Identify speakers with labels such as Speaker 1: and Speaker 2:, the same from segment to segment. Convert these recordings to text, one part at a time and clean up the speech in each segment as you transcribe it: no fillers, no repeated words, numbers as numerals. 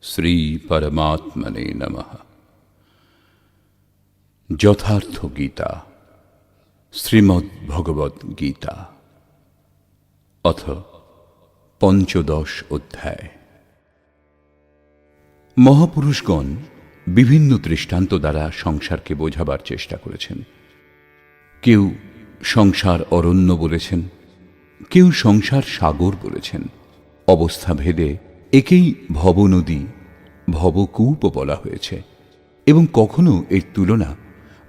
Speaker 1: শ্রী পরমাত্মনে নমঃ। যথার্থ গীতা, শ্রীমদ্ ভগবদ গীতা, অথ পঞ্চদশ অধ্যায়। মহাপুরুষগণ বিভিন্ন দৃষ্টান্ত দ্বারা সংসারকে বোঝাবার চেষ্টা করেছেন। কেউ সংসার অরণ্য বলেছেন, কেউ সংসার সাগর বলেছেন। অবস্থা ভেদে একেই ভবনদী, ভবকূপও বলা হয়েছে এবং কখনো এর তুলনা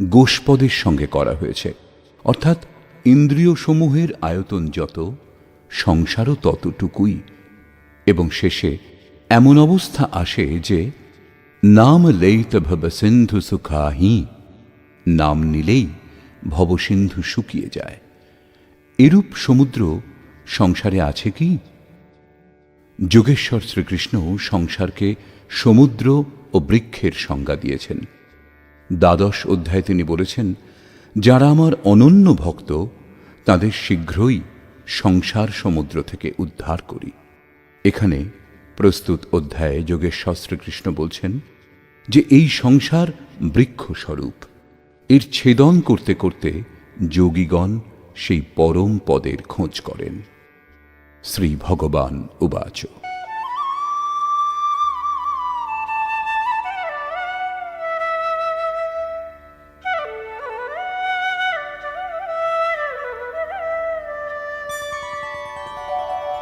Speaker 1: গোষ্পদের সঙ্গে করা হয়েছে, অর্থাৎ ইন্দ্রিয় সমূহের আয়তন যত, সংসারও ততটুকুই। এবং শেষে এমন অবস্থা আসে যে নাম লইত ভবসিন্ধু সুখাহি, নাম নিলেই ভবসিন্ধু শুকিয়ে যায়। এরূপ সমুদ্র সংসারে আছে কি? যোগেশ্বর শ্রীকৃষ্ণ সংসারকে সমুদ্র ও বৃক্ষের সংজ্ঞা দিয়েছেন। দ্বাদশ অধ্যায়ে তিনি বলেছেন, যারা আমার অনন্য ভক্ত তাদের শীঘ্রই সংসার সমুদ্র থেকে উদ্ধার করি। এখানে প্রস্তুত অধ্যায়ে যোগেশ্বর শ্রীকৃষ্ণ বলছেন যে এই সংসার বৃক্ষস্বরূপ। এর ছেদন করতে করতে যোগীগণ সেই পরম পদের খোঁজ করেন। শ্রী ভগবান উবাচ।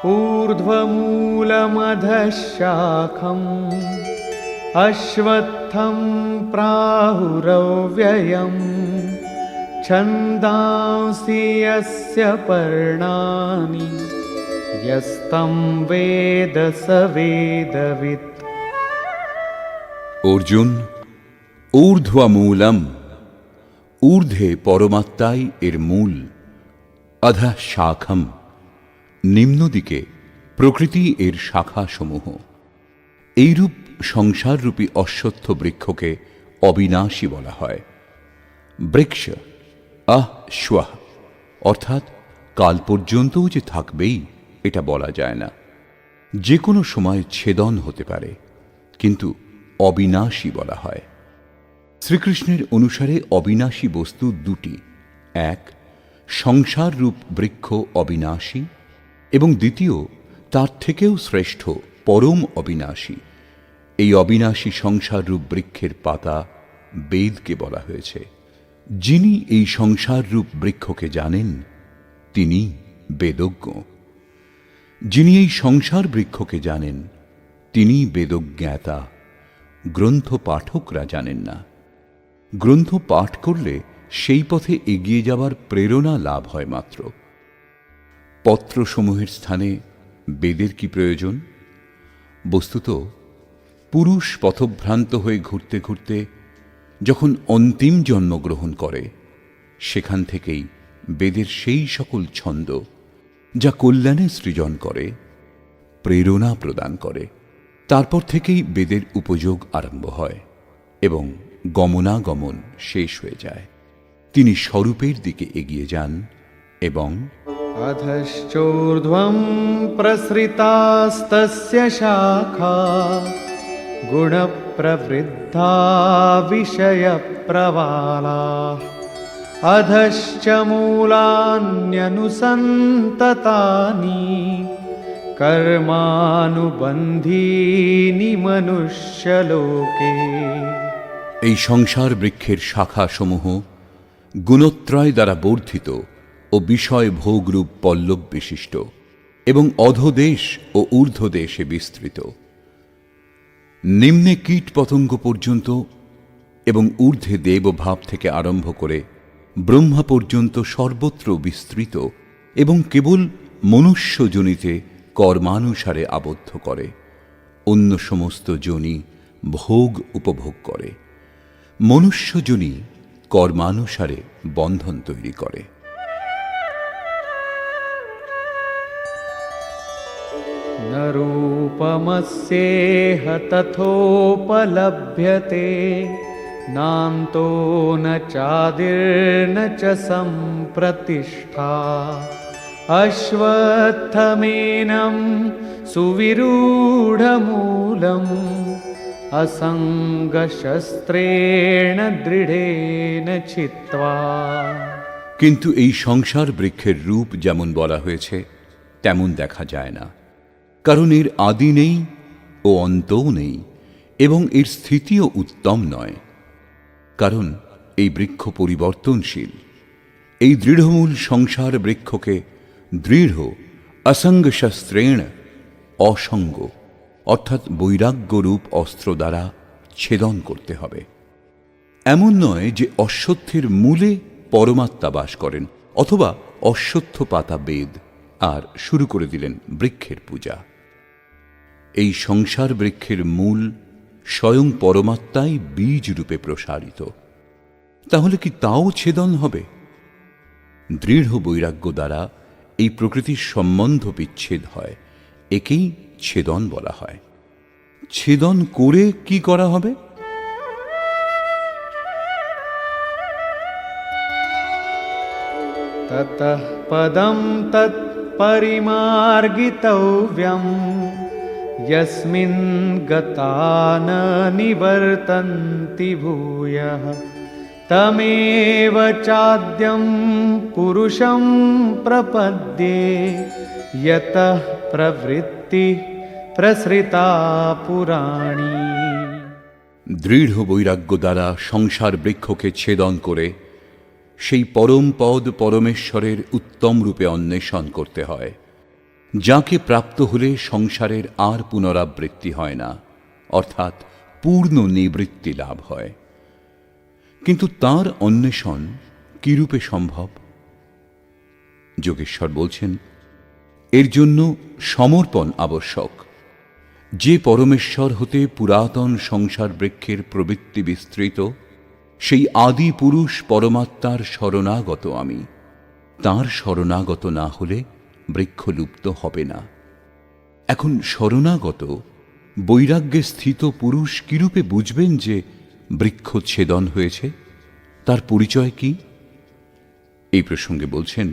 Speaker 2: ऊर्ध्वमूलमधः शाखम् अश्वत्थं प्राहुरव्ययम् छन्दांसि यस्य पर्णानि यस्तं वेद स वेदवित्।
Speaker 1: অর্জুন, ঊর্ধ্বমূলম, ঊর্ধ্বে পরমাত্মাই এর মূল, অধঃ শাখম, নিম্নদিকে প্রকৃতি এর শাখাসমূহ। এইরূপ সংসাররূপী অশ্বত্থ বৃক্ষকে অবিনাশী বলা হয়। বৃক্ষ আশ্বাহ, অর্থাৎ কাল পর্যন্তও যে থাকবেই এটা বলা যায় না। যে কোনো সময় ছেদন হতে পারে, কিন্তু অবিনাশী বলা হয়। শ্রীকৃষ্ণের অনুসারে অবিনাশী বস্তু দুটি, এক সংসার রূপ বৃক্ষ অবিনাশী, এবং দ্বিতীয় তার থেকেও শ্রেষ্ঠ পরম অবিনাশী। এই অবিনাশী সংসার রূপ বৃক্ষের পাতা বেদকে বলা হয়েছে। যিনি এই সংসার রূপ বৃক্ষকে জানেন তিনি বেদজ্ঞ। যিনি এই সংসার বৃক্ষকে জানেন তিনি বেদজ্ঞাতা। গ্রন্থ পাঠকরা জানেন না। গ্রন্থ পাঠ করলে সেই পথে এগিয়ে যাবার প্রেরণা লাভ হয় মাত্র। পত্রসমূহের স্থানে বেদের কি প্রয়োজন? বস্তুত পুরুষ পথভ্রান্ত হয়ে ঘুরতে ঘুরতে যখন অন্তিম জন্মগ্রহণ করে, সেখান থেকেই বেদের সেই সকল ছন্দ যা কল্যাণে সৃজন করে, প্রেরণা প্রদান করে, তারপর থেকেই বেদের উপযোগ আরম্ভ হয় এবং গমনাগমন শেষ হয়ে যায়। তিনি স্বরূপের দিকে এগিয়ে যান এবং
Speaker 2: अधश्चोर्ध्वं प्रसृतास्तस्य शाखा गुणप्रवृद्धा विषयप्रवालाः अधश्च मूलान्यनुसन्ततानि कर्मानुबन्धीनि मनुष्यलोके।
Speaker 1: এই সংসার বৃক্ষের শাখাসমূহ গুণত্রয় দ্বারা বর্ধিত ও বিষয় ভোগরূপ পল্লব বিশিষ্ট এবং অধোদেশ ও ঊর্ধ্বদেশে বিস্তৃত। নিম্নে কীট পতঙ্গ পর্যন্ত এবং ঊর্ধ্বে দেবভাব থেকে আরম্ভ করে ব্রহ্মা পর্যন্ত সর্বত্র বিস্তৃত এবং কেবল মনুষ্য যোনিতে কর্মানুসারে আবদ্ধ করে। অন্য সমস্ত যোনি ভোগ উপভোগ করে। মনুষ্য যোনি কর্মানুসারে বন্ধন তৈরি করে।
Speaker 2: न रूपमस्येह तथोपलभ्यते नान्तो न चादिर्न च सम्प्रतिष्ठा अश्वत्थमेनं सुविरूढमूलम् असङ्गशस्त्रेण दृढेन छित्त्वा।
Speaker 1: কিন্তু এই সংসার বৃক্ষের রূপ যেমন বলা হয়েছে তেমন দেখা যায় না, কারণ এর আদি নেই ও অন্তও নেই, এবং এর স্থিতিও উত্তম নয়, কারণ এই বৃক্ষ পরিবর্তনশীল। এই দৃঢ়মূল সংসার বৃক্ষকে দৃঢ় অসঙ্গ শস্ত্রেণ, অসঙ্গ অর্থাৎ বৈরাগ্যরূপ অস্ত্র দ্বারা ছেদন করতে হবে। এমন নয় যে অশ্বত্থের মূলে পরমাত্মা বাস করেন, অথবা অশ্বত্থ পাতা বেদ আর শুরু করে দিলেন বৃক্ষের পূজা। এই সংসার বৃক্ষের মূল স্বয়ং পরমাত্মাই বীজ রূপে প্রসারিত, তাহলে কি তাও ছেদন হবে? দৃঢ় বৈরাগ্য দ্বারা এই প্রকৃতির সম্বন্ধ বিচ্ছেদ হয়, একেই ছেদন বলা হয়। ছেদন করে কি করা হবে?
Speaker 2: ततः पदं तत्परिमार्गितव्यं यस्मिन् गता न निवर्तन्ति भूयः तमेव चाद्यं पुरुषं प्रपद्ये यतः प्रवृत्तिः प्रसृता पुराणी।
Speaker 1: দৃঢ় বৈরাগ্য দ্বারা সংসার বৃক্ষকে ছেদন করে সেই পরম পদ পরমেশ্বরের উত্তম রূপে অন্বেষণ করতে হয়, যাকে প্রাপ্ত হলে সংসারের আর পুনরাবৃত্তি হয় না, অর্থাৎ পূর্ণ নিবৃত্তি লাভ হয়। কিন্তু তার অন্বেষণ কিরূপে সম্ভব? যোগেশ্বর বলছেন, এর জন্য সমর্পণ আবশ্যক। যে পরমেশ্বর হতে পুরাতন সংসার বৃক্ষের প্রবৃত্তি বিস্তৃত, সেই আদি পুরুষ পরমাত্মার শরণাগত আমি। তাঁর শরণাগত না হলে বৃক্ষ লুপ্ত হবে না। এখন শরণাগত বৈরাগ্যে স্থিত পুরুষ কিরূপে বুঝবেন যে বৃক্ষ ছেদন হয়েছে? তার পরিচয় কি? এই প্রসঙ্গে বলছেন,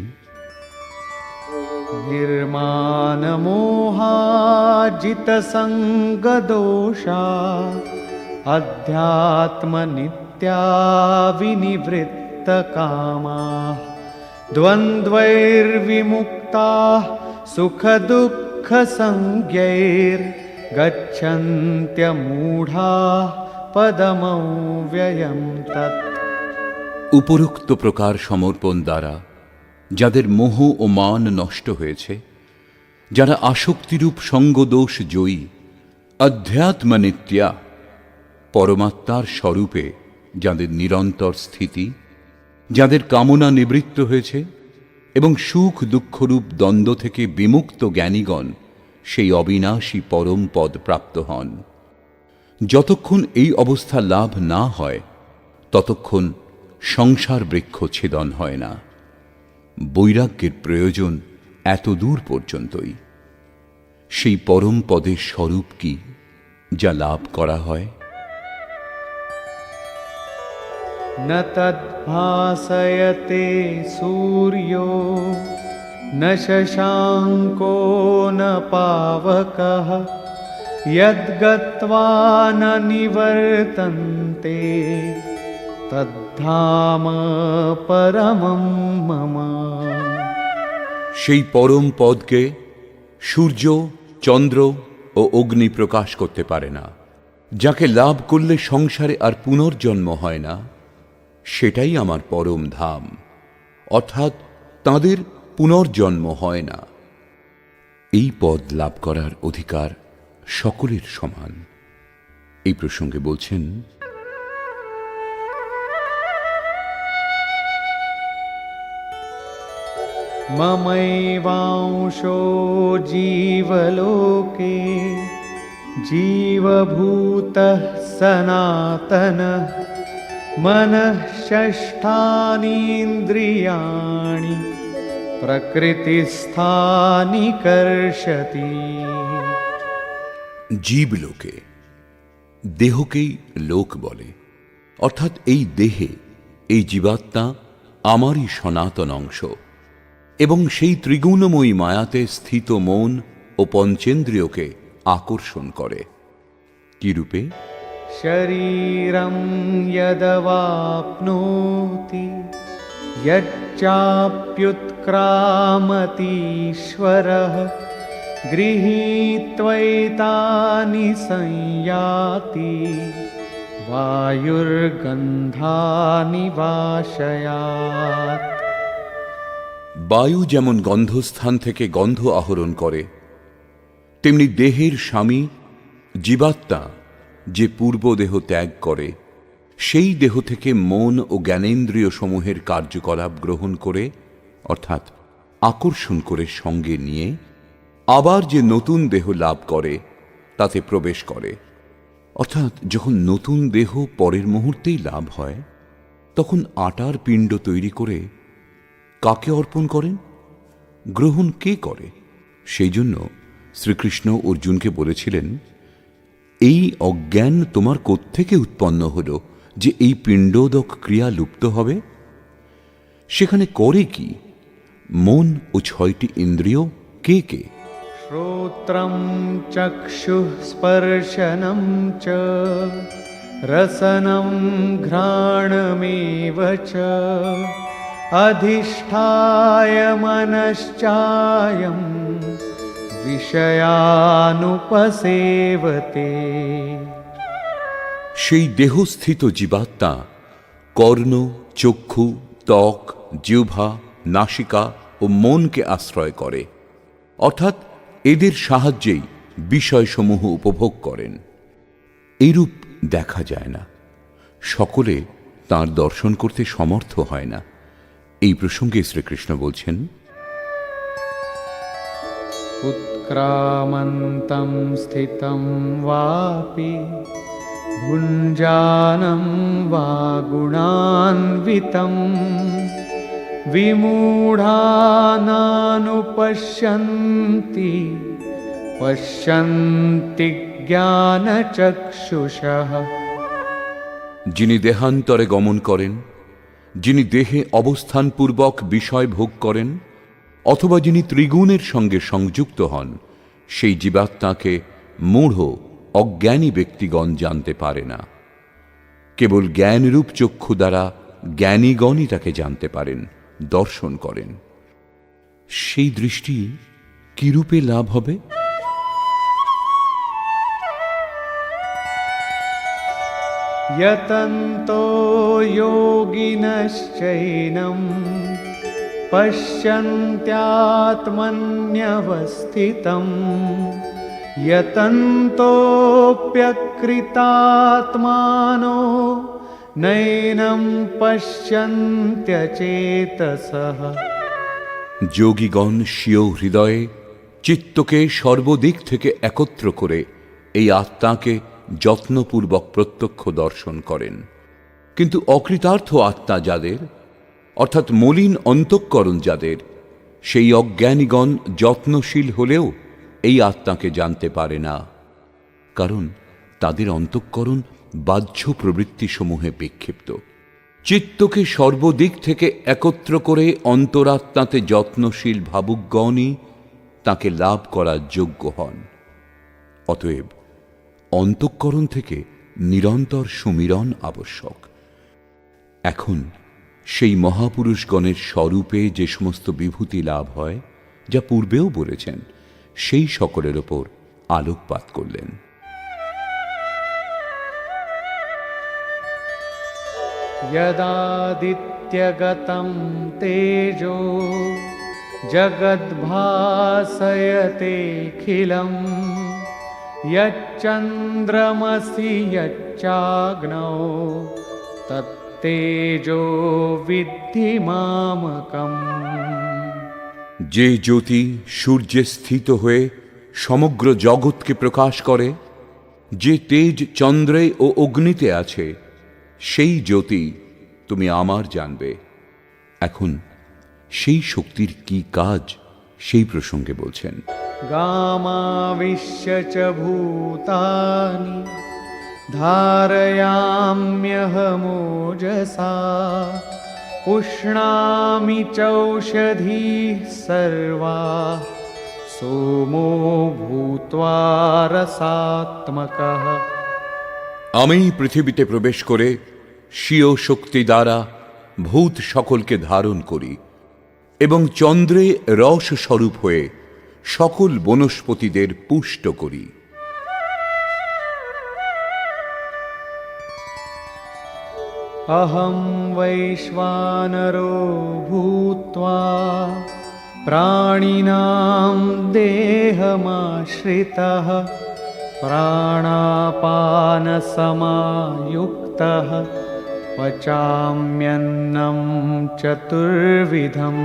Speaker 2: निर्मानमोहाजितसङ्गदोषा अध्यात्मनित्या विनिवृत्तकामाः द्वन्द्वैर्विमुक्ताः सुखदुःखसंज्ञैर्गच्छन्त्यमूढाः पदमव्ययं तत्।
Speaker 1: উপরোক্ত প্রকার সমর্পণ দ্বারা যাদের মোহ ও মান নষ্ট হয়েছে, যারা আসক্তিরূপ সঙ্গদোষ জয়ী, অধ্যাত্মনিত্যা পরমাত্মার স্বরূপে যাদের নিরন্তর স্থিতি, যাদের কামনা নিবৃত্ত হয়েছে এবং সুখ দুঃখরূপ দ্বন্দ্ব থেকে বিমুক্ত জ্ঞানীগণ সেই অবিনাশী পরম পদ প্রাপ্ত হন। যতক্ষণ এই অবস্থা লাভ না হয় ততক্ষণ সংসার বৃক্ষ ছেদন হয় না। বৈরাগ্যের প্রয়োজন এত দূর পর্যন্তই। সেই পরম পদের স্বরূপ কি যা লাভ করা হয়?
Speaker 2: न तद्भासयते सूर्यो न शशाङ्को न पावकः यद्गत्वा न निवर्तन्ते तद्धाम परमं मम।
Speaker 1: সেই পরম পদকে সূর্য, চন্দ্র ও অগ্নি প্রকাশ করতে পারে না। যাকে লাভ করলে সংসারে আর পুনর্জন্ম হয় না, সেটাই আমার পরম ধাম, অর্থাৎ তাঁদের পুনর্জন্ম হয় না। এই পদ লাভ করার অধিকার সকলের সমান। এই প্রসঙ্গে বলছেন,
Speaker 2: ममैवांशो जीवलोके जीवभूतः सनातनः मनः षष्ठानीन्द्रियाणि प्रकृतिस्थानि कर्षति।
Speaker 1: জীবলোকে দেহকেই লোক বলে, অর্থাৎ এই দেহে এই জীবাত্মা আমারই সনাতন অংশ এবং সেই ত্রিগুণময়ী মায়াতে স্থিত মন ও পঞ্চেন্দ্রিয়কে আকর্ষণ করে। কি রূপে?
Speaker 2: शरीरं यदवाप्नोति यच्चाप्युत्क्रामतीश्वरः गृहीत्वैतानि संयाति वायुर्गन्धानि वाशयात्।
Speaker 1: বায়ু যেমন গন্ধস্থান থেকে গন্ধ আহরণ করে, তেমনি দেহের স্বামী জীবাত্মা যে পূর্ব দেহ ত্যাগ করে, সেই দেহ থেকে মন ও জ্ঞানেন্দ্রিয় সমূহের কার্যকলাপ গ্রহণ করে, অর্থাৎ আকর্ষণ করে সঙ্গে নিয়ে আবার যে নতুন দেহ লাভ করে তাতে প্রবেশ করে। অর্থাৎ যখন নতুন দেহ পরের মুহূর্তেই লাভ হয়, তখন আটার পিণ্ড তৈরি করে কাকে অর্পণ করেন? গ্রহণ কে করে? সেই জন্য শ্রীকৃষ্ণ অর্জুনকে বলেছিলেন, এই অজ্ঞান তোমার কোত্থেকে উৎপন্ন হল যে এই পিণ্ডোদক ক্রিয়া লুপ্ত হবে? সেখানে করে কি? মন ও 6টি ইন্দ্রিয় কে কে?
Speaker 2: श्रोत्रं चक्षुः स्पर्शनं च रसनं घ्राणमेव च अधिष्ठाय मनश्चायं विषयानुपसेवते।
Speaker 1: সেই দেহস্থিত জীবাত্মা কর্ণ, চক্ষু, ত্বক, জিহ্বা, নাসিকা ও মনকে আশ্রয় করে, অর্থাৎ এদের সাহায্যেই বিষয়সমূহ উপভোগ করেন। এইরূপ দেখা যায় না, সকলে তাঁর দর্শন করতে সমর্থ হয় না। এই প্রসঙ্গে শ্রীকৃষ্ণ বলছেন,
Speaker 2: उत्क्रामन्तं स्थितं वापि भुञ्जानं वा गुणान्वितं विमूढानानुपश्यन्ति पश्यन्ति ज्ञानचक्षुषः।
Speaker 1: যিনি দেহান্তরে গমন করেন, যিনি দেহে অবস্থানপূর্বক বিষয় ভোগ করেন, অথবা যিনি ত্রিগুণের সঙ্গে সংযুক্ত হন, সেই জীবাত্মাকে মূঢ় অজ্ঞানী ব্যক্তিগণ জানতে পারে না। কেবল জ্ঞানরূপ চক্ষু দ্বারা জ্ঞানীগণই তাকে জানতে পারেন, দর্শন করেন। সেই দৃষ্টি কিরূপে লাভ হবে?
Speaker 2: यतन्तो योगिनश्चैनं पश्यन्त्यात्मन्यवस्थितं यतन्तोऽप्यकृतात्मानो नैनं पश्यन्त्यचेतसः।
Speaker 1: যোগীগণ স্বীয় হৃদয়ে চিত্তকে সর্বদিক থেকে একত্র করে এই আত্মাকে যত্নপূর্বক প্রত্যক্ষ দর্শন করেন। কিন্তু অকৃতার্থ আত্মা যাদের, অর্থাৎ মলিন অন্তঃকরণ যাদের, সেই অজ্ঞানীগণ যত্নশীল হলেও এই আত্মাকে জানতে পারে না, কারণ তাদের অন্তঃকরণ বাহ্য প্রবৃত্তিসমূহে বিক্ষিপ্ত। চিত্তকে সর্বদিক থেকে একত্র করে অন্তরাত্মাতে যত্নশীল ভাবুকগণই তাকে লাভ করার যোগ্য হন। অতএব অন্তঃকরণ থেকে নিরন্তর সুমিরন আবশ্যক। এখন সেই মহাপুরুষগণের স্বরূপে যে সমস্ত বিভূতি লাভ হয়, যা পূর্বেও বলেছেন, সেই সকলের ওপর আলোকপাত করলেন।
Speaker 2: यदादित्यगतं तेजो जगद्भासयतेऽखिलं यच्चन्द्रमसि यच्चाग्नौ तत्तेजो विद्धि मामकम्।
Speaker 1: যে জ্যোতি সূর্যে স্থিত হয়ে সমগ্র জগৎকে প্রকাশ করে, যে তেজ চন্দ্রে ও অগ্নিতে আছে, সেই জ্যোতি তুমি আমার জানবে। এখন সেই শক্তির কি কাজ, সেই প্রসঙ্গে বলছেন,
Speaker 2: गामाविश्य च भूतानि धारयाम्यहमोजसा पुष्णामि चौषधीः सर्वाः सोमो भूत्वा रसात्मकः।
Speaker 1: আমি পৃথিবীতে প্রবেশ করে স্বীয় শক্তি দ্বারা ভূত সকলকে ধারণ করি এবং চন্দ্রে রস স্বরূপ হয়ে সকল বনস্পতিদের পুষ্ট করি।
Speaker 2: अहं वैश्वानरो भूत्वा प्राणिनां देहमाश्रितः प्राणापानसमायुक्तः पचाम्यन्नं चतुर्विधम्।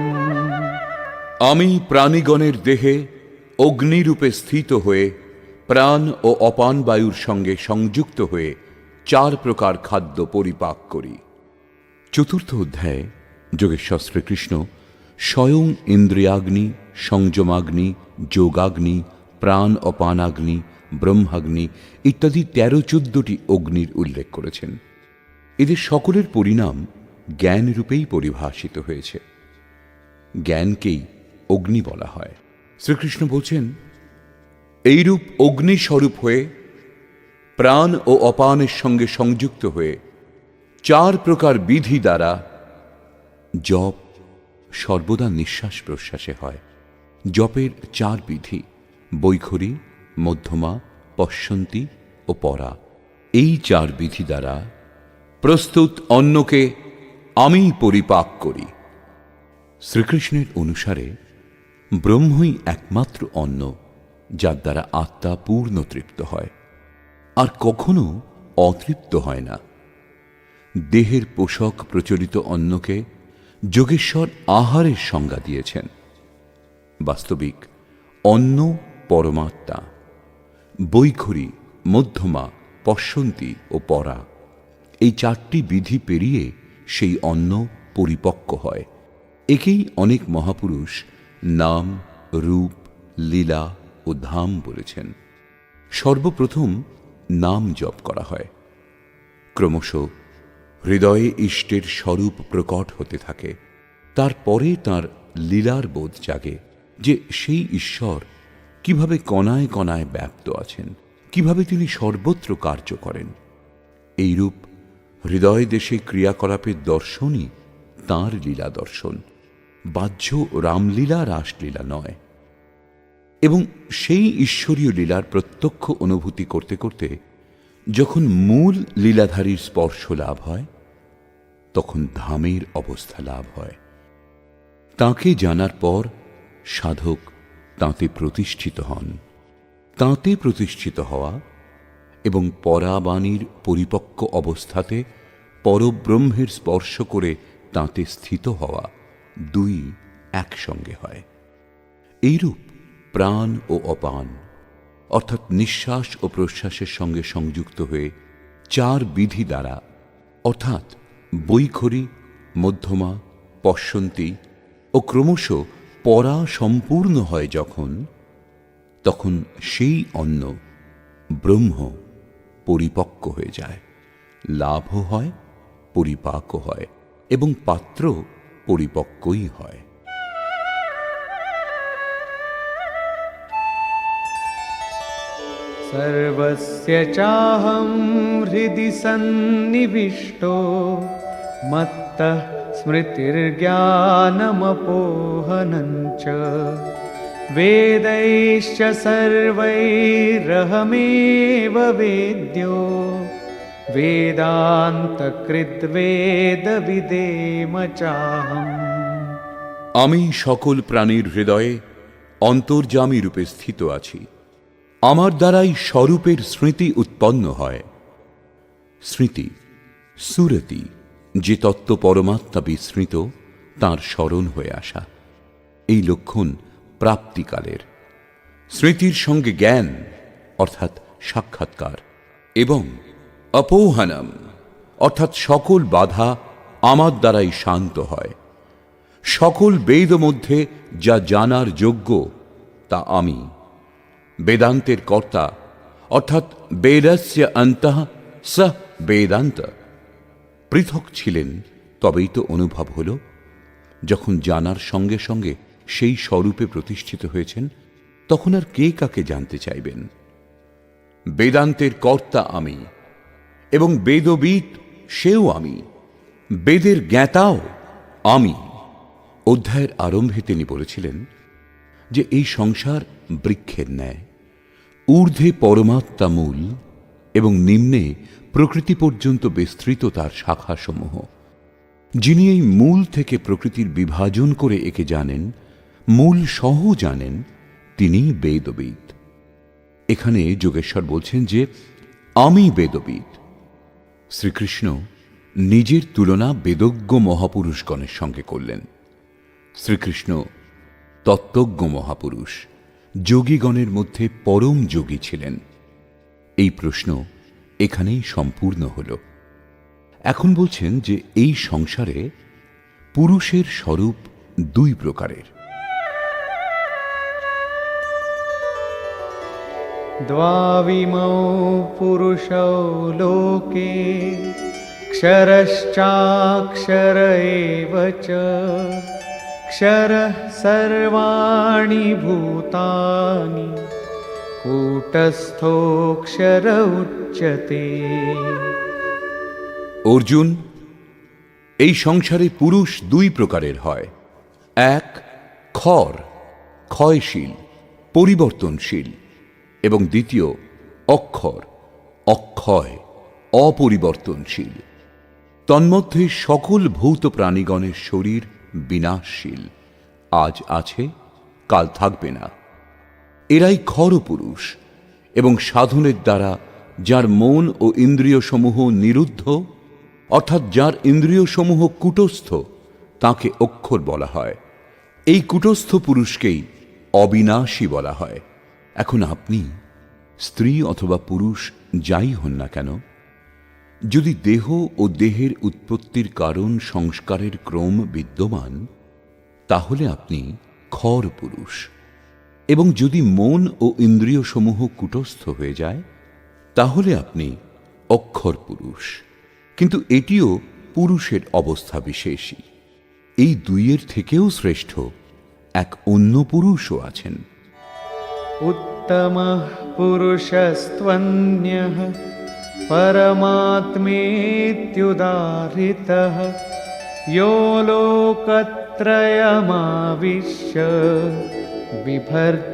Speaker 1: আমি প্রাণীগণের দেহে অগ্নিরূপে স্থিত হয়ে প্রাণ ও অপান বায়ুর সঙ্গে সংযুক্ত হয়ে 4 প্রকার খাদ্য পরিপাক করি। চতুর্থ অধ্যায়ে যোগেশ্বর শ্রীকৃষ্ণ স্বয়ং ইন্দ্রিয়াগ্নি, সংযমাগ্নি, যোগাগ্নি, প্রাণ অপানাগ্নি, ব্রহ্মাগ্নি ইত্যাদি 13-14টি অগ্নির উল্লেখ করেছেন। এদের সকলের পরিণাম জ্ঞান রূপেই পরিভাষিত হয়েছে। জ্ঞানকেই অগ্নি বলা হয়। শ্রীকৃষ্ণ বলছেন, এইরূপ অগ্নিস্বরূপ হয়ে প্রাণ ও অপানের সঙ্গে সংযুক্ত হয়ে 4 প্রকার বিধি দ্বারা জপ সর্বদা নিঃশ্বাস প্রশ্বাসে হয়। জপের 4 বিধি বৈখরী, মধ্যমা, পশ্যন্তী ও পরা। এই 4 বিধি দ্বারা প্রস্তুত অন্নকে আমি পরিপাক করি। শ্রীকৃষ্ণের অনুসারে ব্রহ্মই একমাত্র অন্ন যার দ্বারা আত্মা পূর্ণ তৃপ্ত হয়, আর কখনো অতৃপ্ত হয় না। দেহের পোষক প্রচলিত অন্নকে যোগেশ্বর আহারের সংজ্ঞা দিয়েছেন। বাস্তবিক অন্ন পরমাত্মা। বৈখরী, মধ্যমা, পশ্যন্তী ও পরা এই 4টি বিধি পেরিয়ে সেই অন্ন পরিপক্ক হয়। একেই অনেক মহাপুরুষ নাম, রূপ, লীলা ও ধাম বলেছেন। সর্বপ্রথম নাম জপ করা হয়। ক্রমশ হৃদয়ে ইষ্টের স্বরূপ প্রকট হতে থাকে। তারপরে তার লীলার বোধ জাগে যে সেই ঈশ্বর কিভাবে কণায় কণায় ব্যাপ্ত আছেন, কিভাবে তিনি সর্বত্র কার্য করেন। এইরূপ হৃদয় দেশে ক্রিয়াকলাপের দর্শনই তাঁর লীলা দর্শন, বাহ্য রামলীলা রাসলীলা নয়। এবং সেই ঈশ্বরীয় লীলার প্রত্যক্ষ অনুভূতি করতে করতে যখন মূল লীলাধারীর স্পর্শ লাভ হয়, তখন ধামের অবস্থা লাভ হয়। তাঁকে জানার পর সাধক তাঁতে প্রতিষ্ঠিত হন। তাঁতে প্রতিষ্ঠিত হওয়া এবং পরাবাণীর পরিপক্ক অবস্থাতে পরব্রহ্মের স্পর্শ করে তাঁতে স্থিত হওয়া, 2 একসঙ্গে হয়। এইরূপ প্রাণ ও অপান অর্থাৎ নিঃশ্বাস ও প্রশ্বাসের সঙ্গে সংযুক্ত হয়ে 4 বিধি দ্বারা অর্থাৎ বৈখরী, মধ্যমা, পশ্যন্তী ও ক্রমশ পরা সম্পূর্ণ হয় যখন, তখন সেই অন্ন ব্রহ্ম পরিপক্ক হয়ে যায়, লাভও হয়, পরিপাকও হয় এবং পাত্র পরিপক্কই হয়।
Speaker 2: सर्वस्य चाहं हृदि सन्निविष्टो मत्तः स्मृतिर्ज्ञानमपोहनं च वेदैश्च सर्वैरहमेव वेद्यो वेदान्तकृद्वेदविदेम चाहम्।
Speaker 1: আমি সকল প্রাণীর হৃদয়ে অন্তর্যামী রূপে স্থিত আছি। আমার দ্বারাই স্বরূপের স্মৃতি উৎপন্ন হয়। স্মৃতি সুরতি, যে তত্ত্ব পরমাত্মা বিস্মৃত তাঁর স্মরণ হয়ে আসা, এই লক্ষণ প্রাপ্তিকালের। স্মৃতির সঙ্গে জ্ঞান অর্থাৎ সাক্ষাৎকার এবং অপৌহানম অর্থাৎ সকল বাধা আমার দ্বারাই শান্ত হয়। সকল বেদ মধ্যে যা জানার যোগ্য তা আমি। বেদান্তের কর্তা অর্থাৎ বেদস্য অন্তঃ স বেদান্ত পৃথক ছিলেন, তবেই তো অনুভব হল। যখন জানার সঙ্গে সঙ্গে সেই স্বরূপে প্রতিষ্ঠিত হয়েছেন, তখন আর কে কাকে জানতে চাইবেন? বেদান্তের কর্তা আমি, এবং বেদবিদ সেও আমি, বেদের জ্ঞাতাও আমি। অধ্যায়ের আরম্ভে তিনি বলেছিলেন যে এই সংসার বৃক্ষের ন্যায়, ঊর্ধ্বে পরমাত্মা মূল এবং নিম্নে প্রকৃতি পর্যন্ত বিস্তৃত তার শাখাসমূহ। যিনি এই মূল থেকে প্রকৃতির বিভাজন করে একে জানেন, মূল সহ জানেন, তিনিই বেদবিদ। এখানে যোগেশ্বর বলছেন যে আমি বেদবিদ। শ্রীকৃষ্ণ নিজের তুলনা বেদজ্ঞ মহাপুরুষগণের সঙ্গে করলেন। শ্রীকৃষ্ণ তত্ত্বজ্ঞ মহাপুরুষ, যোগীগণের মধ্যে পরম যোগী ছিলেন। এই প্রশ্ন এখানেই সম্পূর্ণ হল। এখন বলছেন যে এই সংসারে পুরুষের স্বরূপ দুই প্রকারের।
Speaker 2: द्वाविमौ पुरुषौ लोके क्षरश्चाक्षर एव च क्षरः सर्वाणि भूतानि कूटस्थोऽक्षर उच्यते।
Speaker 1: অর্জুন, এই সংসারে পুরুষ দুই প্রকারের হয়। এক ক্ষর, ক্ষয়শীল, পরিবর্তনশীল, এবং দ্বিতীয় অক্ষর, অক্ষয়, অপরিবর্তনশীল। তন্মধ্যে সকল ভূত প্রাণীগণের শরীর বিনাশশীল, আজ আছে কাল থাকবে না। এরাই ক্ষর পুরুষ, এবং সাধনের দ্বারা যার মন ও ইন্দ্রিয়সমূহ নিরুদ্ধ, অর্থাৎ যার ইন্দ্রিয়সমূহ কূটস্থ, তাকে অক্ষর বলা হয়। এই কূটস্থ পুরুষকেই অবিনাশী বলা হয়। এখন আপনি স্ত্রী অথবা পুরুষ যাই হন না কেন, যদি দেহ ও দেহের উৎপত্তির কারণ সংস্কারের ক্রম বিদ্যমান, তাহলে আপনি ক্ষর পুরুষ। এবং যদি মন ও ইন্দ্রিয়সমূহ কূটস্থ হয়ে যায়, তাহলে আপনি অক্ষর পুরুষ। কিন্তু এটিও পুরুষের অবস্থা বিশেষই। এই দুইয়ের থেকেও শ্রেষ্ঠ এক অন্য পুরুষও আছেন।
Speaker 2: उत्तमः पुरुषस्त्वन्यः परमात्मेत्युदाहृतः यो लोकत्रयमाविश्य बिभर्त्यव्यय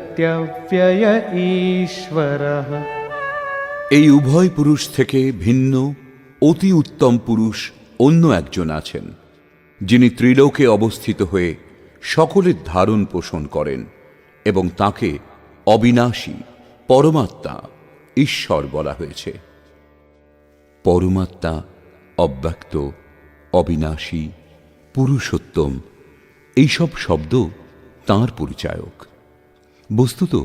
Speaker 2: ईश्वरः।
Speaker 1: এই উভয় পুরুষ থেকে ভিন্ন অতি উত্তম পুরুষ অন্য একজন আছেন, যিনি ত্রিলোকে অবস্থিত হয়ে সকলের ধারণ পোষণ করেন, এবং তাকে অবিনাশী, পরমাত্মা, ঈশ্বর বলা হয়েছে। পরমাত্মা অব্যক্ত, অবিনাশী, পুরুষোত্তম, এইসব শব্দ তাঁর পরিচায়ক। বস্তুত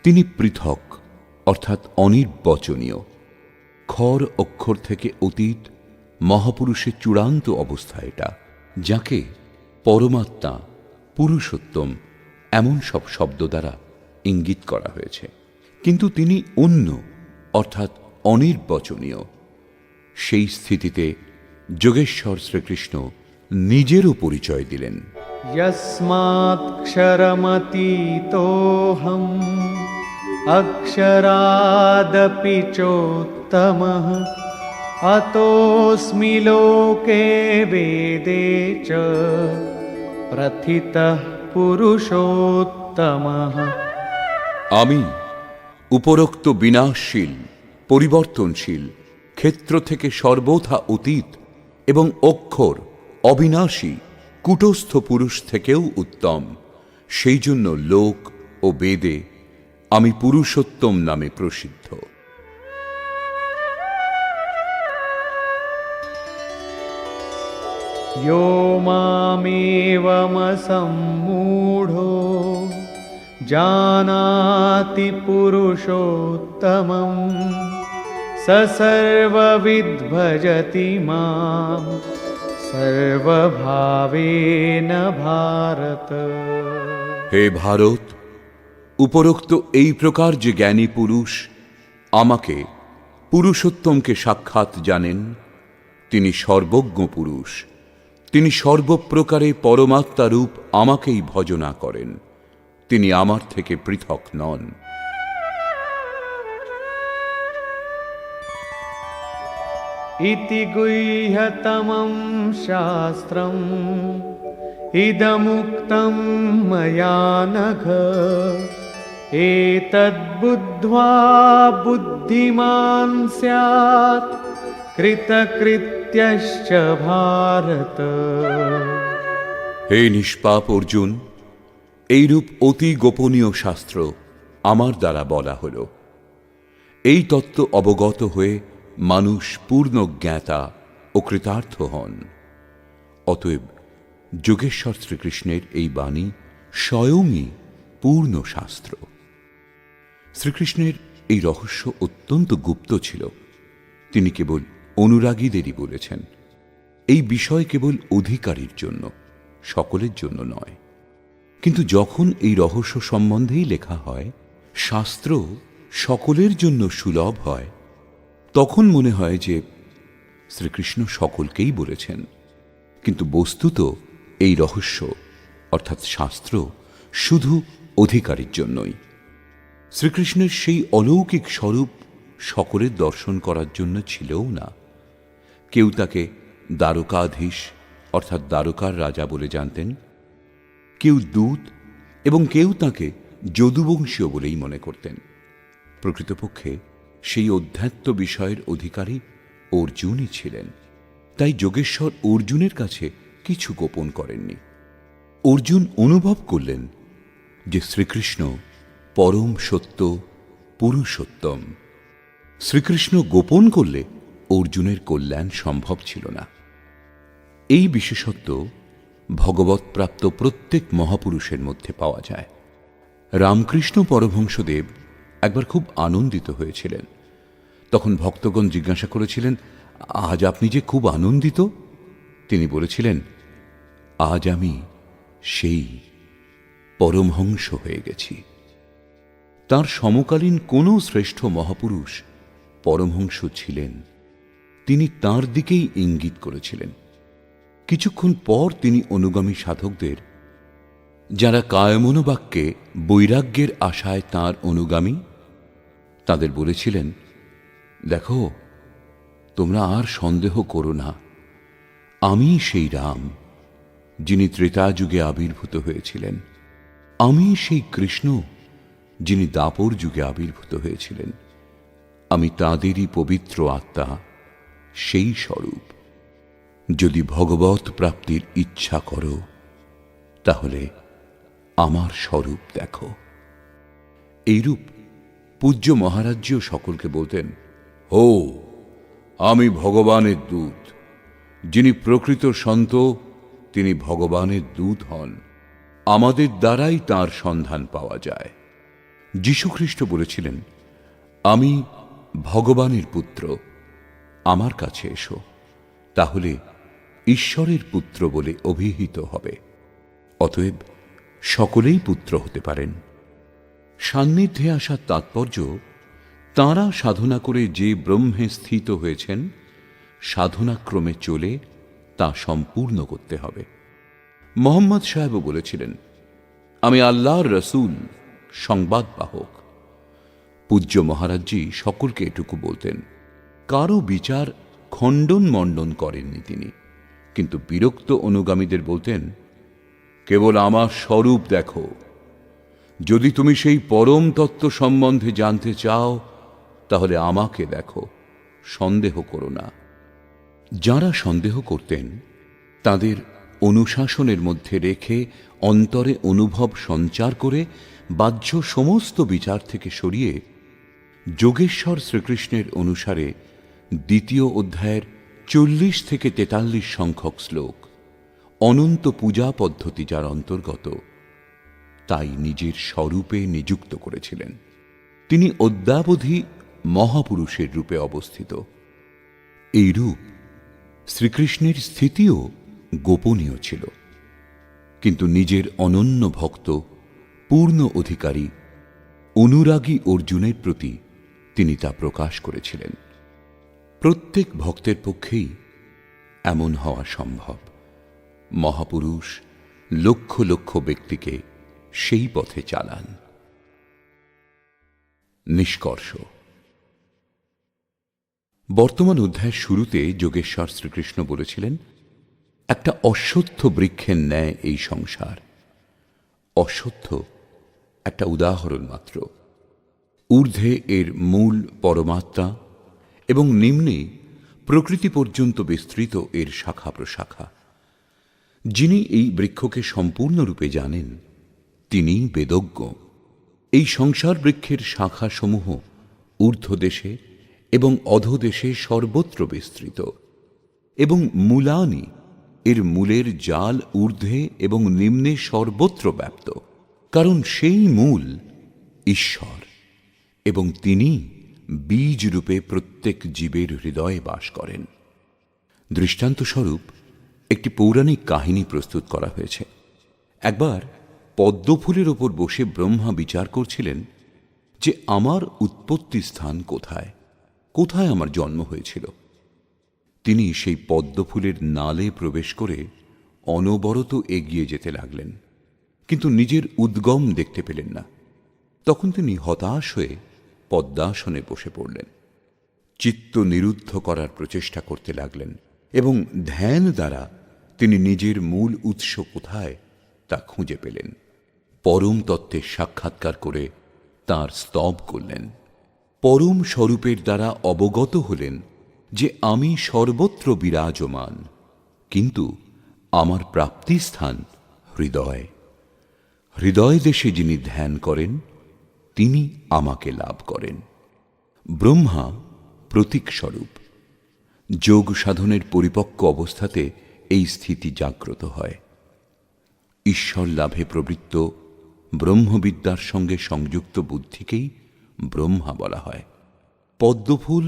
Speaker 1: তিনি পৃথক, অর্থাৎ অনির্বচনীয়। ক্ষর অক্ষর থেকে অতীত মহাপুরুষের চূড়ান্ত অবস্থা এটা, যাকে পরমাত্মা, পুরুষোত্তম এমন সব শব্দ দ্বারা ইঙ্গিত করা হয়েছে। কিন্তু তিনি অন্য, অর্থাৎ অনির্বচনীয়। সেই স্থিতিতে যোগেশ্বর শ্রীকৃষ্ণ নিজেরও পরিচয় দিলেন।
Speaker 2: यस्मात्क्षरमतीतोऽहम् अक्षरादपि चोत्तमः अतोऽस्मि लोके वेदे च प्रथितः पुरुषोत्तमः।
Speaker 1: আমি উপরোক্ত বিনাশশীল, পরিবর্তনশীল, ক্ষেত্র থেকে সর্বথা অতীত এবং অক্ষর, অবিনাশী, কূটস্থ পুরুষ থেকেও উত্তম। সেই জন্য লোক ও বেদে আমি পুরুষোত্তম নামে প্রসিদ্ধ।
Speaker 2: यो मामेवमसम्मूढो जानाति पुरुषोत्तमं स सर्वविद्भजति मां सर्वभावेन भारत।
Speaker 1: হে ভারত, উপরোক্ত এই প্রকার যে জ্ঞানী পুরুষ আমাকে, পুরুষোত্তমকে সাক্ষাৎ জানেন, তিনি সর্বজ্ঞ পুরুষ। তিনি সর্বপ্রকারে পরমাত্মারূপ আমাকেই ভজনা করেন। তিনি আমার থেকে পৃথক নন।
Speaker 2: इति गुह्यतमं शास्त्रम् इदमुक्तं मया नघ एतद्बुद्ध्वा बुद्धिमान् स्यात् कृतकृत्यश्च भारत।
Speaker 1: হে নিষ্পাপ অর্জুন, এইরূপ অতি গোপনীয় শাস্ত্র আমার দ্বারা বলা হল। এই তত্ত্ব অবগত হয়ে মানুষ পূর্ণ জ্ঞাতা ও কৃতার্থ হন। অতএব যোগেশ্বর শ্রীকৃষ্ণের এই বাণী স্বয়ংই পূর্ণ শাস্ত্র। শ্রীকৃষ্ণের এই রহস্য অত্যন্ত গুপ্ত ছিল। তিনি কেবল অনুরাগীদেরই বলেছেন। এই বিষয় কেবল অধিকারীর জন্য, সকলের জন্য নয়। কিন্তু যখন এই রহস্য সম্বন্ধেই লেখা হয়, শাস্ত্র সকলের জন্য সুলভ হয়, তখন মনে হয় যে শ্রীকৃষ্ণ সকলকেই বলেছেন। কিন্তু বস্তুত এই রহস্য অর্থাৎ শাস্ত্র শুধু অধিকারীর জন্যই। শ্রীকৃষ্ণের সেই অলৌকিক স্বরূপ সকলের দর্শন করার জন্য ছিলও না। কেউ তাকে দ্বারকাধীশ অর্থাৎ দ্বারকার রাজা বলে জানতেন, কেউ দূত এবং কেউ তাকে যদুবংশীয় বলেই মনে করতেন। প্রকৃতপক্ষে সেই অধ্যাত্ম বিষয়ের অধিকারী অর্জুনই ছিলেন। তাই যোগেশ্বর অর্জুনের কাছে কিছু গোপন করেননি। অর্জুন অনুভব করলেন যে শ্রীকৃষ্ণ পরম সত্য, পুরুষোত্তম। শ্রীকৃষ্ণ গোপন করলে অর্জুনের কল্যাণ সম্ভব ছিল না। এই বিশেষত্ব ভগবৎপ্রাপ্ত প্রত্যেক মহাপুরুষের মধ্যে পাওয়া যায়। রামকৃষ্ণ পরমহংসদেব একবার খুব আনন্দিত হয়েছিলেন। তখন ভক্তগণ জিজ্ঞাসা করেছিলেন, আজ আপনি যে খুব আনন্দিত? তিনি বলেছিলেন, আজ আমি সেই পরমহংস হয়ে গেছি। তার সমকালীন কোনো শ্রেষ্ঠ মহাপুরুষ পরমহংস ছিলেন, তিনি তার দিকেই ইঙ্গিত করেছিলেন। কিছুক্ষণ পর তিনি অনুগামী সাধকদের, যারা কায়মনোবাক্যে বৈরাগ্যের আশায় তাঁর অনুগামী, তাদের বলেছিলেন, দেখো, তোমরা আর সন্দেহ করো না, আমি সেই রাম যিনি ত্রেতাযুগে আবির্ভূত হয়েছিলেন। আমি সেই কৃষ্ণ যিনি দাপর যুগে আবির্ভূত হয়েছিলেন। আমি তাঁদেরই পবিত্র আত্মা, সেই স্বরূপ। যদি ভগবৎ প্রাপ্তির ইচ্ছা করো, তাহলে আমার স্বরূপ দেখো। এইরূপ পূজ্য মহারাজজিও সকলকে বলতেন, হো, আমি ভগবানের দূত। যিনি প্রকৃত সন্ত, তিনি ভগবানের দূত হন। আমাদের দ্বারাই তাঁর সন্ধান পাওয়া যায়। যীশুখ্রিস্ট বলেছিলেন, আমি ভগবানের পুত্র, আমার কাছে এসো, তাহলে ঈশ্বরের পুত্র বলে অভিহিত হবে। অতএব সকলেই পুত্র হতে পারেন। সান্নিধ্যে আসার তাৎপর্য, তাঁরা সাধনা করে যে ব্রহ্মে স্থিত হয়েছেন, সাধনাক্রমে চলে তা সম্পূর্ণ করতে হবে। মোহাম্মদ সাহেবও বলেছিলেন, আমি আল্লাহর রসুল, সংবাদবাহক। পূজ্য মহারাজজি সকলকে এটুকু বলতেন। কারো বিচার খণ্ডন মণ্ডন করেননি তিনি, কিন্তু বিরক্ত অনুগামীদের বলতেন, কেবল আমার স্বরূপ দেখো। যদি তুমি সেই পরম তত্ত্ব সম্বন্ধে জানতে চাও, তাহলে আমাকে দেখো, সন্দেহ করো না। যারা সন্দেহ করতেন, তাদের অনুশাসনের মধ্যে রেখে অন্তরে অনুভব সঞ্চার করে বাহ্য সমস্ত বিচার থেকে সরিয়ে যোগেশ্বর শ্রীকৃষ্ণের অনুসারে দ্বিতীয় অধ্যায়ের 40 থেকে 43 সংখ্যক শ্লোক, অনন্ত পূজা পদ্ধতি যার অন্তর্গত, তাই নিজের স্বরূপে নিযুক্ত করেছিলেন। তিনি অদ্যাবধি মহাপুরুষের রূপে অবস্থিত। এই রূপ শ্রীকৃষ্ণের স্থিতিও গোপনীয় ছিল, কিন্তু নিজের অনন্য ভক্ত, পূর্ণ অধিকারী, অনুরাগী অর্জুনের প্রতি তিনি তা প্রকাশ করেছিলেন। প্রত্যেক ভক্তের পক্ষেই এমন হওয়া সম্ভব। মহাপুরুষ লক্ষ লক্ষ ব্যক্তিকে সেই পথে চালান। নিষ্কর্ষ, বর্তমান অধ্যায়ের শুরুতে যোগেশ্বর শ্রীকৃষ্ণ বলেছিলেন, একটা অশ্বত্থ বৃক্ষের ন্যায় এই সংসার। অশ্বত্থ একটা উদাহরণ মাত্র। ঊর্ধ্বে এর মূল পরমাত্মা এবং নিম্নে প্রকৃতি পর্যন্ত বিস্তৃত এর শাখা প্রশাখা। যিনি এই বৃক্ষকে সম্পূর্ণরূপে জানেন তিনিই বেদজ্ঞ। এই সংসার বৃক্ষের শাখাসমূহ ঊর্ধ্বদেশে এবং অধোদেশে সর্বত্র বিস্তৃত, এবং মূলানি, এর মূলের জাল ঊর্ধ্বে এবং নিম্নে সর্বত্র ব্যাপ্ত, কারণ সেই মূল ঈশ্বর এবং তিনি বীজ রূপে প্রত্যেক জীবের হৃদয়ে বাস করেন। দৃষ্টান্তস্বরূপ একটি পৌরাণিক কাহিনী প্রস্তুত করা হয়েছে। একবার পদ্মফুলের ওপর বসে ব্রহ্মা বিচার করছিলেন যে আমার উৎপত্তি স্থান কোথায়, কোথায় আমার জন্ম হয়েছিল। তিনি সেই পদ্মফুলের নালে প্রবেশ করে অনবরত এগিয়ে যেতে লাগলেন, কিন্তু নিজের উদ্গম দেখতে পেলেন না। তখন তিনি হতাশ হয়ে পদ্মাসনে বসে পড়লেন। চিত্ত নিরুদ্ধ করার প্রচেষ্টা করতে লাগলেন এবং ধ্যান দ্বারা তিনি নিজের মূল উৎস কোথায় তা খুঁজে পেলেন। পরম তত্ত্বের সাক্ষাৎকার করে তাঁর স্তব করলেন। পরম স্বরূপের দ্বারা অবগত হলেন যে আমি সর্বত্র বিরাজমান, কিন্তু আমার প্রাপ্তিস্থান হৃদয়। হৃদয় দেশে যিনি ধ্যান করেন তিনি আমাকে লাভ করেন। ব্রহ্মা প্রতীক স্বরূপ। যোগ সাধনের পরিপক্ক অবস্থাতে এই স্থিতি জাগ্রত হয়। ঈশ্বর লাভে প্রবৃত্ত ব্রহ্মবিদ্যার সঙ্গে সংযুক্ত বুদ্ধিকেই ব্রহ্মা বলা হয়। পদ্মফুল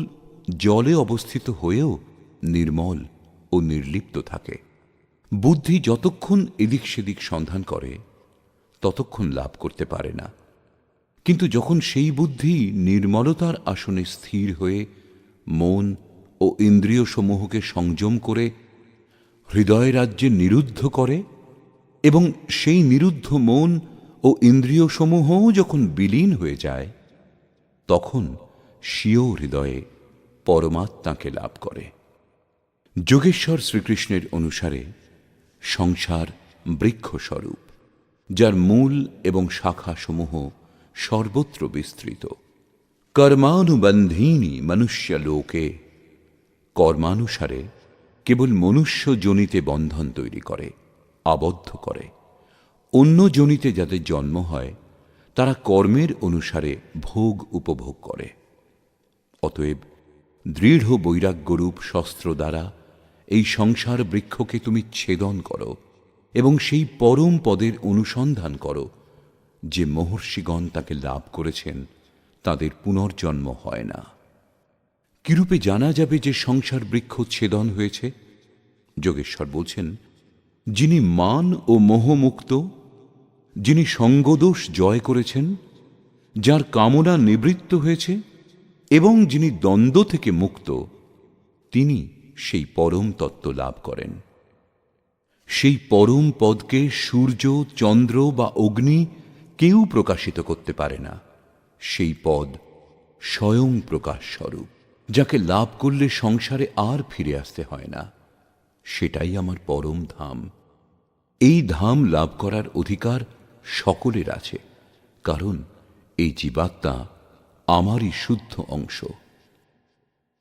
Speaker 1: জলে অবস্থিত হয়েও নির্মল ও নির্লিপ্ত থাকে। বুদ্ধি যতক্ষণ এদিক সেদিক সন্ধান করে ততক্ষণ লাভ করতে পারে না, কিন্তু যখন সেই বুদ্ধি নির্মলতার আসনে স্থির হয়ে মন ও ইন্দ্রিয় সমূহকে সংযম করে হৃদয় রাজ্যে নিরুদ্ধ করে এবং সেই নিরুদ্ধ মন ও ইন্দ্রিয় সমূহও যখন বিলীন হয়ে যায়, তখন স্বীয় হৃদয়ে পরমাত্মাকে লাভ করে। যোগেশ্বর শ্রীকৃষ্ণের অনুসারে সংসার বৃক্ষস্বরূপ, যার মূল এবং শাখাসমূহ সর্বত্র বিস্তৃত। কর্মানুবন্ধীনি মনুষ্য লোকে, কর্মানুসারে কেবল মনুষ্য যোনিতে বন্ধন তৈরি করে, আবদ্ধ করে। অন্য যোনিতে যাদের জন্ম হয় তারা কর্মের অনুসারে ভোগ উপভোগ করে। অতএব দৃঢ় বৈরাগ্যরূপ শস্ত্র দ্বারা এই সংসার বৃক্ষকে তুমি ছেদন করো এবং সেই পরম পদের অনুসন্ধান করো যে মহর্ষিগণ তাকে লাভ করেছেন, তাদের পুনর্জন্ম হয় না। কিরূপে জানা যাবে যে সংসার বৃক্ষ ছেদন হয়েছে? যোগেশ্বর বলছেন, যিনি মান ও মোহমুক্ত, যিনি সঙ্গদোষ জয় করেছেন, যার কামনা নিবৃত্ত হয়েছে এবং যিনি দ্বন্দ্ব থেকে মুক্ত, তিনি সেই পরম তত্ত্ব লাভ করেন। সেই পরম পদকে সূর্য, চন্দ্র বা অগ্নি কেউ প্রকাশিত করতে পারে না। সেই পদ স্বয়ং প্রকাশ স্বরূপ, যাকে লাভ করলে সংসারে আর ফিরে আসতে হয় না। সেটাই আমার পরম ধাম। এই ধাম লাভ করার অধিকার সকলের আছে, কারণ এই জীবাত্মা আমারই শুদ্ধ অংশ।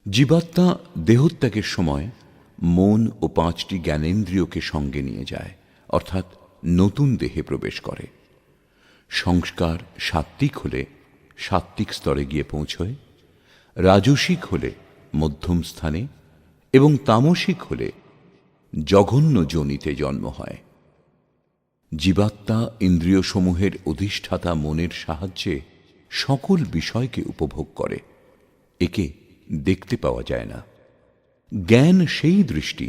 Speaker 1: জীবাত্মা দেহত্যাগের সময় মন ও 5টি জ্ঞানেন্দ্রিয়কে সঙ্গে নিয়ে যায়, অর্থাৎ নতুন দেহে প্রবেশ করে। সংস্কার সাত্ত্বিক হলে সাত্ত্বিক স্তরে গিয়ে পৌঁছয়, রাজসিক হলে মধ্যম স্থানে এবং তামসিক হলে জঘন্য যোনিতে জন্ম হয়। জীবাত্মা ইন্দ্রিয়সমূহের অধিষ্ঠাতা মনের সাহায্যে সকল বিষয়কে উপভোগ করে। একে দেখতে পাওয়া যায় না। জ্ঞান সেই দৃষ্টি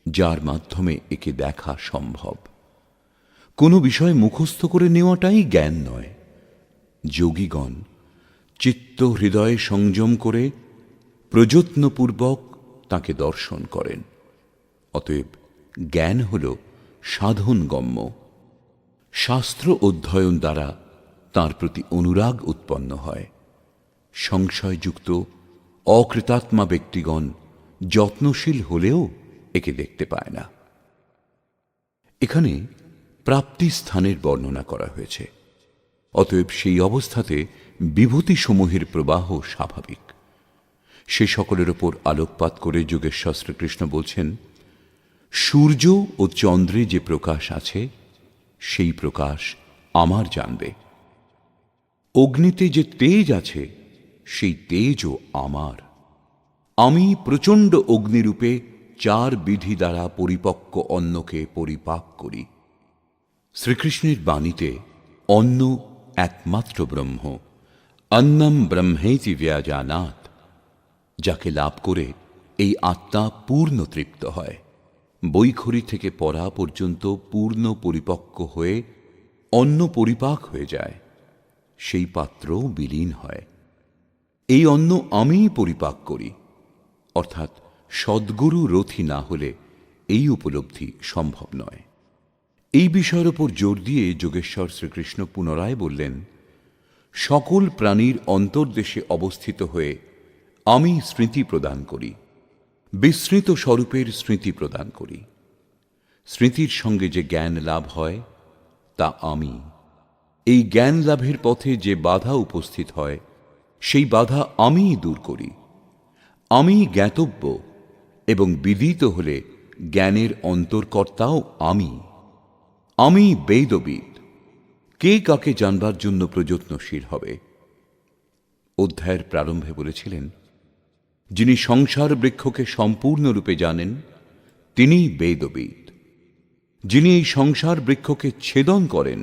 Speaker 1: যার মাধ্যমে একে দেখা সম্ভব। কোনো বিষয় মুখস্থ করে নেওয়াটাই জ্ঞান নয়। যোগীগণ চিত্ত হৃদয়ে সংযম করে প্রযত্নপূর্বক তাকে দর্শন করেন। অতএব জ্ঞান হল সাধনগম্য। শাস্ত্র অধ্যয়ন দ্বারা তার প্রতি অনুরাগ উৎপন্ন হয়। সংশয়যুক্ত অকৃতাত্মা ব্যক্তিগণ যত্নশীল হলেও একে দেখতে পায় না। এখানে প্রাপ্তি স্থানের বর্ণনা করা হয়েছে। অতএব সেই অবস্থাতে বিভূতিসমূহের প্রবাহ স্বাভাবিক। সে সকলের ওপর আলোকপাত করে যোগেশ্বর শ্রীকৃষ্ণ বলছেন, সূর্য ও চন্দ্রে যে প্রকাশ আছে সেই প্রকাশ আমার জানবে। অগ্নিতে যে তেজ আছে সেই তেজও আমার। আমি প্রচণ্ড অগ্নিরূপে 4 বিধি দ্বারা পরিপক্ক অন্নকে পরিপাক করি। শ্রীকৃষ্ণের বাণীতে অন্ন একমাত্র ব্রহ্ম, অন্নম ব্রহ্মেতি ব্যজানাৎ, যাকে লাভ করে এই আত্মা পূর্ণ তৃপ্ত হয়। বৈখরি থেকে পরা পর্যন্ত পূর্ণ পরিপক্ক হয়ে অন্ন পরিপাক হয়ে যায়, সেই পাত্র বিলীন হয়। এই অন্ন আমিই পরিপাক করি, অর্থাৎ সদ্গুরু রথী না হলে এই উপলব্ধি সম্ভব নয়। এই বিষয়ের উপর জোর দিয়ে যোগেশ্বর শ্রীকৃষ্ণ পুনরায় বললেন, সকল প্রাণীর অন্তর্দেশে অবস্থিত হয়ে আমি স্মৃতি প্রদান করি, বিস্মৃত স্বরূপের স্মৃতি প্রদান করি। স্মৃতির সঙ্গে যে জ্ঞান লাভ হয় তা আমি। এই জ্ঞান লাভের পথে যে বাধা উপস্থিত হয় সেই বাধা আমিই দূর করি। আমি জ্ঞাতব্য এবং বিদিত হলে জ্ঞানের অন্তর্কর্তাও আমি। আমি বেদবিদ। কে কাকে জানবার জন্য প্রযত্নশীল হবে? অধ্যায়ের প্রারম্ভে বলেছিলেন, যিনি সংসার বৃক্ষকে সম্পূর্ণরূপে জানেন তিনিই বেদবিদ। যিনি এই সংসার বৃক্ষকে ছেদন করেন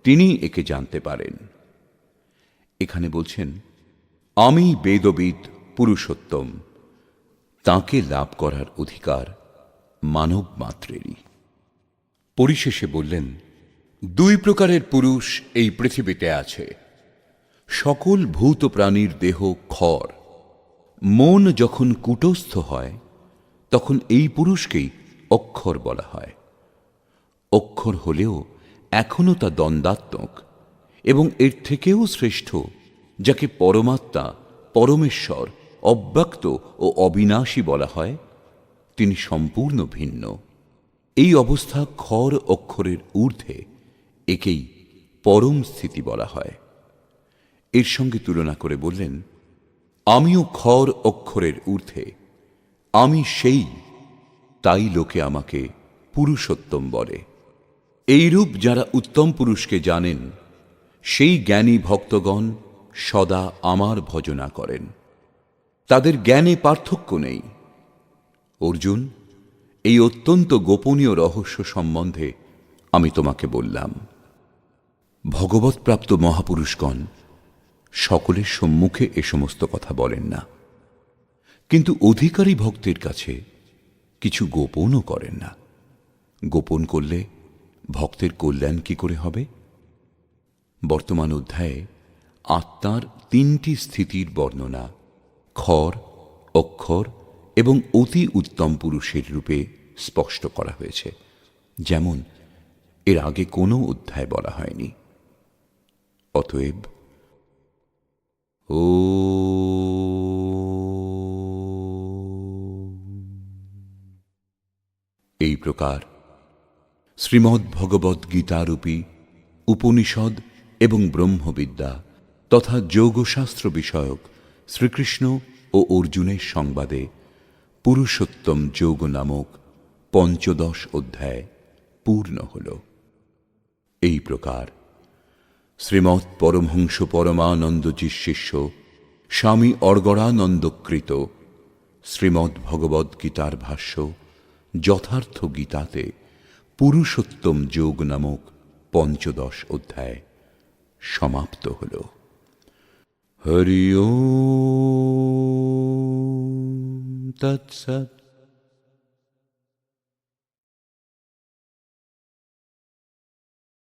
Speaker 1: তিনি একে জানতে পারেন। এখানে বলছেন, আমি বেদবিদ পুরুষোত্তম, তাঁকে লাভ করার অধিকার মানব মাত্রেরই। পরিশেষে বললেন, 2 প্রকারের পুরুষ এই পৃথিবীতে আছে। সকল ভূত প্রাণীর দেহ খড়। মন যখন কূটস্থ হয় তখন এই পুরুষকেই অক্ষর বলা হয়। অক্ষর হলেও এখনো তা দ্বন্দ্বাত্মক এবং এর থেকেও শ্রেষ্ঠ, যাকে পরমাত্মা, পরমেশ্বর, অব্যক্ত ও অবিনাশী বলা হয়, তিনি সম্পূর্ণ ভিন্ন। এই অবস্থা খর অক্ষরের ঊর্ধ্বে, একেই পরম স্থিতি বলা হয়। এর সঙ্গে তুলনা করে বললেন, আমিও খর অক্ষরের ঊর্ধ্বে, আমি সেই, তাই লোকে আমাকে পুরুষোত্তম বলে। এইরূপ যারা উত্তম পুরুষকে জানেন সেই জ্ঞানী ভক্তগণ সদা আমার ভজনা করেন। তাদের জ্ঞানে পার্থক্য নেই। অর্জুন, এই অত্যন্ত গোপনীয় রহস্য সম্বন্ধে আমি তোমাকে বললাম। ভগবৎপ্রাপ্ত মহাপুরুষগণ সকলের সম্মুখে এ সমস্ত কথা বলেন না, কিন্তু অধিকারী ভক্তের কাছে কিছু গোপনও করেন না। গোপন করলে ভক্তের কল্যাণ কি করে হবে? বর্তমান অধ্যায়ে আত্মার 3টি স্থিতির বর্ণনা খর, অক্ষর এবং অতি উত্তম পুরুষের রূপে স্পষ্ট করা হয়েছে, যেমন এর আগে কোনো অধ্যায় বলা হয়নি। অতএব এই প্রকার শ্রীমদ্ ভগবদ্ গীতারূপী উপনিষদ এবং ব্রহ্মবিদ্যা তথা যোগশাস্ত্র বিষয়ক শ্রীকৃষ্ণ ও অর্জুনের সংবাদে পুরুষোত্তম যোগ নামক 15 অধ্যায় পূর্ণ হল। এই প্রকার শ্রীমৎ পরমহংস পরমানন্দজির শিষ্য স্বামী অর্গড়ানন্দকৃত শ্রীমদ্ ভগবদ্ গীতার ভাষ্য যথার্থ গীতাতে পুরুষোত্তম যোগ নামক 15 অধ্যায় সমাপ্ত হল। হরি ওম তৎসৎ।